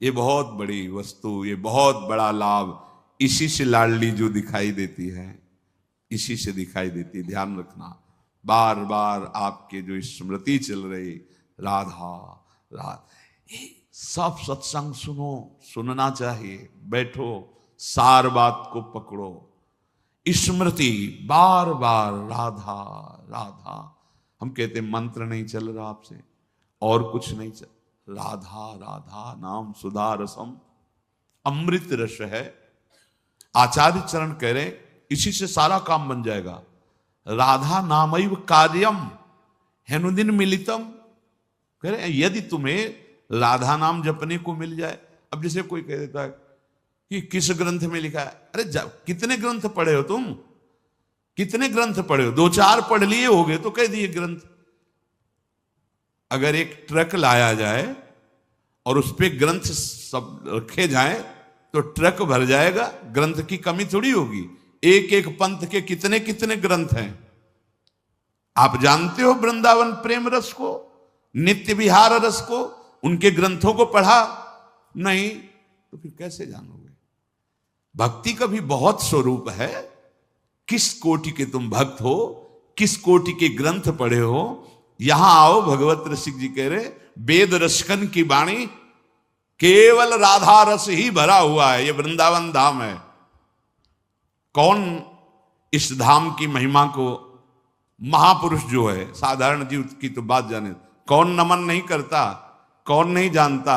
ये बहुत बड़ी वस्तु, ये बहुत बड़ा लाभ, इसी से लाडली जो दिखाई देती है, इसी से दिखाई देती है। ध्यान रखना, बार बार आपके जो स्मृति चल रही, राधा राधा, सब सत्संग सुनो, सुनना चाहिए, बैठो, सार बात को पकड़ो, स्मृति बार बार राधा राधा। हम कहते मंत्र नहीं चल रहा आपसे, और कुछ नहीं चल, राधा राधा नाम सुधा रसम, अमृत रस है। आचार्य चरण कह रहे इसी से सारा काम बन जाएगा। राधा नामैव कार्यम हेनुदिन मिलितम, कह रहे यदि तुम्हें राधा नाम जपने को मिल जाए। अब जैसे कोई कह देता है कि किस ग्रंथ में लिखा है, अरे कितने ग्रंथ पढ़े हो तुम, कितने ग्रंथ पढ़े हो? 2-4 पढ़ लिए होगे तो कह दिए ग्रंथ। अगर एक ट्रक लाया जाए और उस पे ग्रंथ सब रखे जाएं तो ट्रक भर जाएगा, ग्रंथ की कमी थोड़ी होगी। एक एक पंथ के कितने कितने ग्रंथ हैं। आप जानते हो वृंदावन प्रेम रस को, नित्य विहार रस को, उनके ग्रंथों को पढ़ा नहीं तो फिर कैसे जानोगे? भक्ति का भी बहुत स्वरूप है। किस कोटि के तुम भक्त हो, किस कोटि के ग्रंथ पढ़े हो। यहां आओ, भगवत रसिक जी कह रहे वेद रसकन की वाणी, केवल राधा रस ही भरा हुआ है। ये वृंदावन धाम है। कौन इस धाम की महिमा को, महापुरुष जो है, साधारण जीव की तो बात जाने, कौन नमन नहीं करता, कौन नहीं जानता।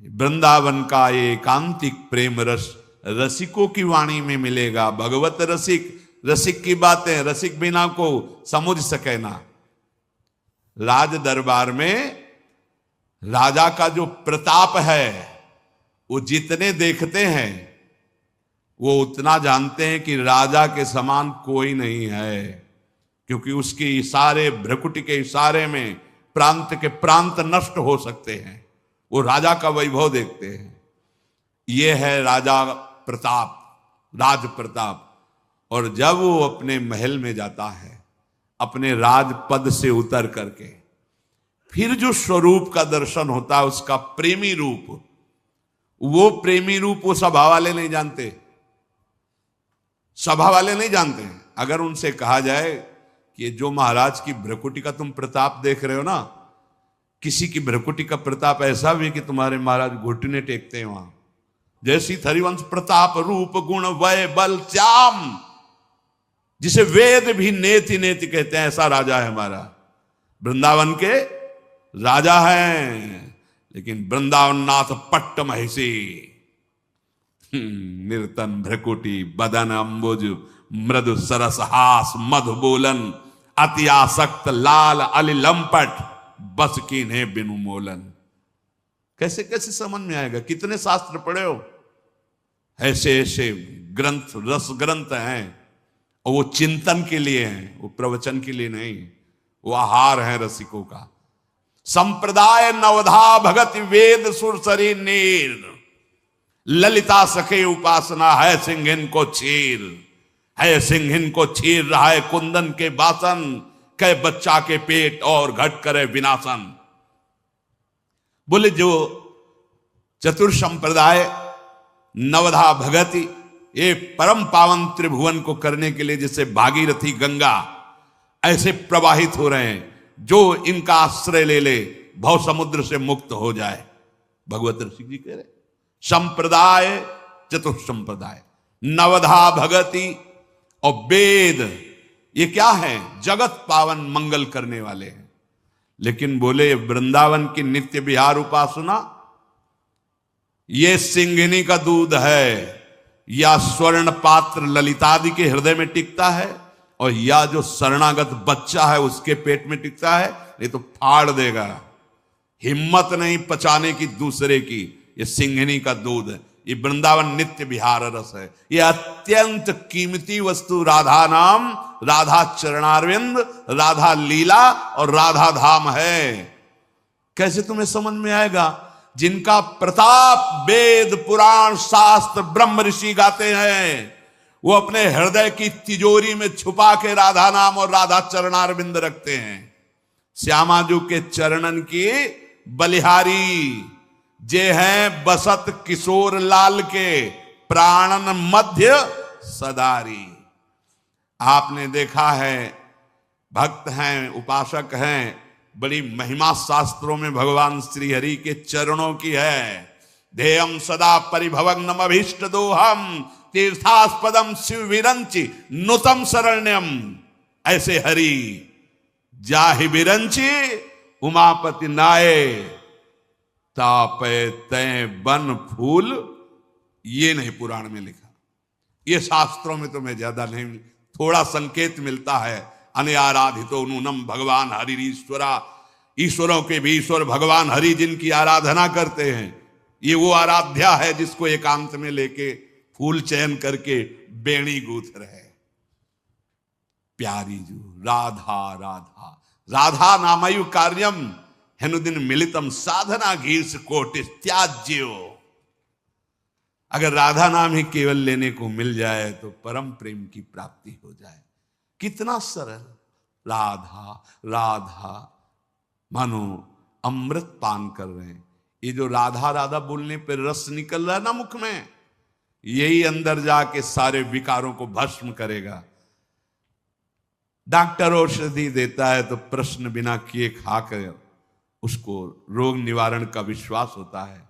वृंदावन का एकांतिक प्रेम रस रसिकों की वाणी में मिलेगा। भगवत रसिक, रसिक की बातें रसिक बिना को समझ सके ना। राज दरबार में राजा का जो प्रताप है, वो जितने देखते हैं वो उतना जानते हैं कि राजा के समान कोई नहीं है, क्योंकि उसके इशारे, भ्रकुटी के इशारे में प्रांत के प्रांत नष्ट हो सकते हैं। वो राजा का वैभव देखते हैं। ये है राजा प्रताप, राज प्रताप। और जब वो अपने महल में जाता है, अपने राजपद से उतर करके, फिर जो स्वरूप का दर्शन होता है, उसका प्रेमी रूप, वो प्रेमी रूप वो सभा वाले नहीं जानते, सभा वाले नहीं जानते हैं। अगर उनसे कहा जाए कि जो महाराज की भ्रकुटी का तुम प्रताप देख रहे हो ना, किसी की भ्रकुटी का प्रताप ऐसा भी कि तुम्हारे महाराज घुटने टेकते हैं वहां, जैसी हरिवंश प्रताप रूप गुण वय बल श्याम, जिसे वेद भी नेति नेति कहते हैं, ऐसा राजा है हमारा। वृंदावन के राजा हैं, लेकिन वृंदावन नाथ पट्ट महिषी, निर्तन भ्रकुटी बदन अंबुज मृदु सरस हास मधु बोलन अति आसक्त लाल अली लंपट बस कीन्हे बिनु मोलन। कैसे कैसे समझ में आएगा? कितने शास्त्र पढ़े हो? ऐसे ऐसे ग्रंथ, रस ग्रंथ हैं, और वो चिंतन के लिए हैं, वो प्रवचन के लिए नहीं। वो आहार है रसिकों का। संप्रदाय नवधा भगत वेद सुरसरी नीर, ललिता सखे उपासना है सिंहिन को चीर, है सिंहिन को चीर रहा है कुंदन के बासन, कै बच्चा के पेट और घट करे विनाशन। बोले जो चतुर संप्रदाय नवधा भगति, ये परम पावन त्रिभुवन को करने के लिए जैसे भागीरथी गंगा ऐसे प्रवाहित हो रहे हैं, जो इनका आश्रय ले ले भव समुद्र से मुक्त हो जाए। भगवत ऋषि जी कह रहे संप्रदाय, चतुर संप्रदाय, नवधा भगति और वेद, ये क्या है? जगत पावन मंगल करने वाले हैं। लेकिन बोले वृंदावन की नित्य विहार उपासना, ये सिंहिनी का दूध है, या स्वर्ण पात्र ललितादि के हृदय में टिकता है, और या जो शरणागत बच्चा है उसके पेट में टिकता है, नहीं तो फाड़ देगा। हिम्मत नहीं पचाने की दूसरे की। ये सिंहिनी का दूध है, ये वृंदावन नित्य विहार रस है। ये अत्यंत कीमती वस्तु राधा नाम, राधा चरणारविंद, राधा लीला और राधा धाम है। कैसे तुम्हें समझ में आएगा? जिनका प्रताप वेद पुराण शास्त्र ब्रह्म ऋषि गाते हैं, वो अपने हृदय की तिजोरी में छुपा के राधा नाम और राधा चरणारविंद रखते हैं। श्यामाजू के चरणन की बलिहारी, जे हैं बसत किशोर लाल के, प्राणन मध्य सदारी। आपने देखा है, भक्त हैं, उपासक हैं, बड़ी महिमा शास्त्रों में भगवान श्री हरि के चरणों की है। ध्येयम सदा परिभवग्नम अभीष्ट दोहम, तीर्थास्पदम शिव विरंचि नुतम शरण्यम। ऐसे हरि जाहि विरंचि उमापति नाये, तापे तय बन फूल। ये नहीं पुराण में लिखा, ये शास्त्रों में तो मैं ज्यादा नहीं, थोड़ा संकेत मिलता है। अनआराधितो नूनम भगवान हरिरीश्वरा, ईश्वरों के भी ईश्वर भगवान हरि जिनकी आराधना करते हैं, ये वो आराध्या है जिसको एकांत में लेके फूल चयन करके बेणी गूथ रहे। प्यारी जू राधा राधा राधा नामयु कार्यम हेनुदिन मिलितम साधना घीस कोटिस त्याज्यो। अगर राधा नाम ही केवल लेने को मिल जाए तो परम प्रेम की प्राप्ति हो जाए। कितना सरल, राधा राधा मानो अमृत पान कर रहे हैं। ये जो राधा राधा बोलने पर रस निकल रहा है ना मुख में, यही अंदर जाके सारे विकारों को भस्म करेगा। डॉक्टर औषधि देता है तो प्रश्न बिना किए खाकर उसको रोग निवारण का विश्वास होता है।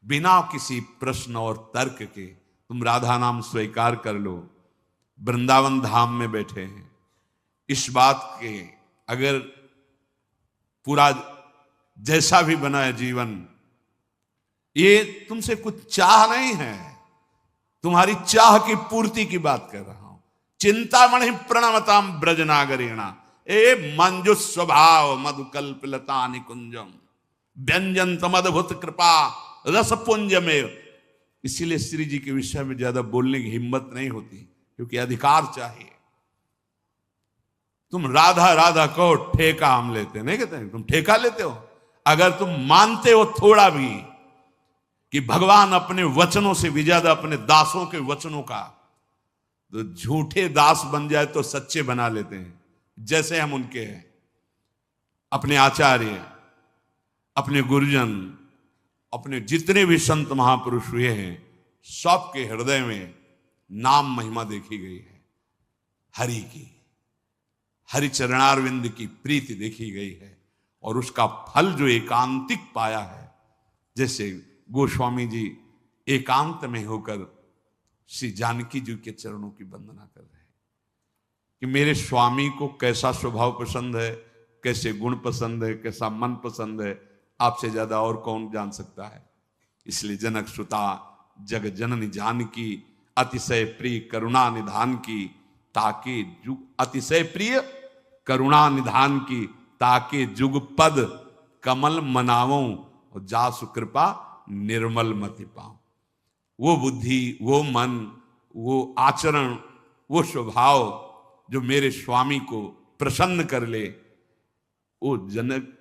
बिना किसी प्रश्न और तर्क के तुम राधा नाम स्वीकार कर लो। वृंदावन धाम में बैठे हैं, इस बात के अगर पूरा जैसा भी बना है जीवन, ये तुमसे कुछ चाह नहीं है, तुम्हारी चाह की पूर्ति की बात कर रहा हूं। चिंतामणि प्रणमताम ब्रजनागरेणा, ए मंजु स्वभाव मधुकल्प लता निकुंजम व्यंजन तमद्भुत कृपा रस पुंज में। इसीलिए श्री जी के विषय में ज्यादा बोलने की हिम्मत नहीं होती, क्योंकि अधिकार चाहिए। तुम राधा राधा कहो, ठेका हम लेते नहीं कहते, तुम ठेका लेते हो। अगर तुम मानते हो थोड़ा भी कि भगवान अपने वचनों से भी ज्यादा अपने दासों के वचनों का, तो झूठे दास बन जाए तो सच्चे बना लेते हैं। जैसे हम उनके हैं, अपने आचार्य, अपने गुरुजन, अपने जितने भी संत महापुरुष हुए हैं, सबके हृदय में नाम महिमा देखी गई है। हरि की, हरि चरणारविंद की प्रीति देखी गई है, और उसका फल जो एकांतिक पाया है। जैसे गोस्वामी जी एकांत में होकर श्री जानकी जी के चरणों की वंदना कर रहे हैं कि मेरे स्वामी को कैसा स्वभाव पसंद है, कैसे गुण पसंद है, कैसा मन पसंद है, आपसे ज्यादा और कौन जान सकता है। इसलिए जनक सुता जग जननी जानकी, अतिशय प्रिय करुणा निधान की, ताके जुग अतिशय प्रिय करुणा निधान की, ताके जुग पद कमल मनावों, और जासु कृपा निर्मल मति पाऊं। वो बुद्धि, वो मन, वो आचरण, वो स्वभाव जो मेरे स्वामी को प्रसन्न कर ले, वो जनक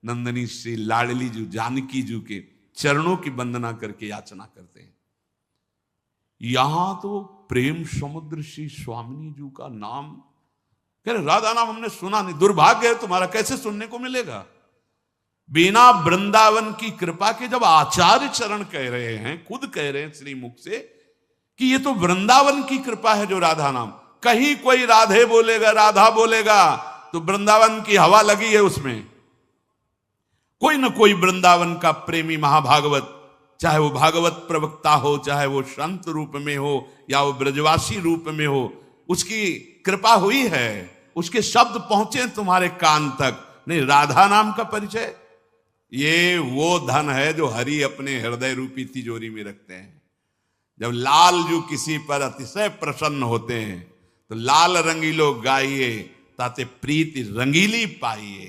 नंदनी श्री लाडली जी जानकी जी के चरणों की वंदना करके याचना करते हैं। यहां तो प्रेम समुद्र श्री स्वामिनी जी का नाम कह रहे, राधा नाम हमने सुना नहीं, दुर्भाग्य है तुम्हारा, कैसे सुनने को मिलेगा। बिना वृंदावन की कृपा के जब आचार्य चरण कह रहे हैं, खुद कह रहे हैं श्री मुख से कि ये तो वृंदावन की कृपा है जो राधा नाम। कहीं कोई राधे बोलेगा, राधा बोलेगा तो वृंदावन की हवा लगी है उसमें। कोई ना कोई वृंदावन का प्रेमी महाभागवत, चाहे वो भागवत प्रवक्ता हो, चाहे वो संत रूप में हो या वो ब्रजवासी रूप में हो, उसकी कृपा हुई है, उसके शब्द पहुंचे तुम्हारे कान तक। नहीं, राधा नाम का परिचय, ये वो धन है जो हरि अपने हृदय रूपी तिजोरी में रखते हैं। जब लाल जो किसी पर अतिशय प्रसन्न होते हैं तो लाल रंगीलो गाइए, ताते प्रीति रंगीली पाइए।